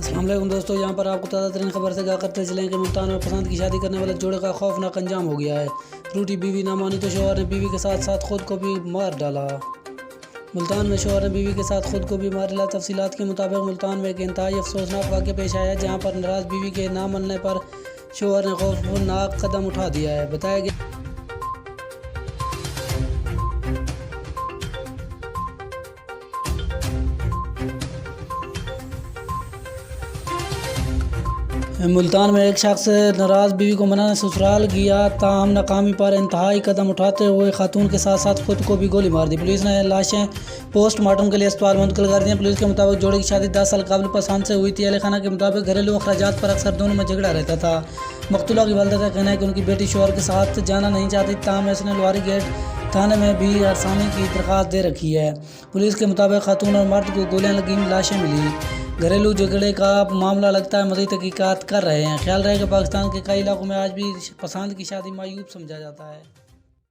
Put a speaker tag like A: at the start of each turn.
A: अस्सलाम वालेकुम दोस्तों, यहाँ पर आपको ताज़ा तरीन खबर से आगाह करते चलें कि मुल्तान में पसंद की शादी करने वाले जोड़े का खौफनाक अंजाम हो गया है। रूठी बीवी ना मानी तो शौहर ने बीवी के साथ साथ खुद को भी मार डाला। मुल्तान में शौहर ने बीवी के साथ खुद को भी मार डाला। तफसीलात के मुताबिक मुल्तान में एक इंतहाई अफसोसनाक वाक़या पेश आया है, जहाँ पर नाराज़ बीवी के ना मानने पर शौहर ने खौफनाक कदम उठा दिया है। बताया गया मुल्तान में एक शख्स नाराज़ बीवी को मनाने ससुराल गया, ताहम नाकामी पर इंतहाई कदम उठाते हुए खातून के साथ साथ खुद को भी गोली मार दी। पुलिस ने लाशें पोस्टमार्टम के लिए अस्पताल मुंतकिल कर दी। पुलिस के मुताबिक जोड़े की शादी 10 साल कबल पसंद से हुई थी। अहल खाना के मुताबिक घरेलू अखराजात पर अक्सर दोनों में झगड़ा रहता था। मकतूला की वालिदा का कहना है कि उनकी बेटी शौहर के साथ जाना नहीं चाहती, ताहम इसने लोहारी गेट थाने में भी अरसानी की दरख्वास्त दे रखी है। पुलिस के मुताबिक खातून और मर्द को गोलियां लगी लाशें मिली। घरेलू झगड़े का मामला लगता है मज़ीद तहकीकात कर रहे हैं। ख्याल रहे कि पाकिस्तान के कई इलाकों में आज भी पसंद की शादी मायूब समझा जाता है।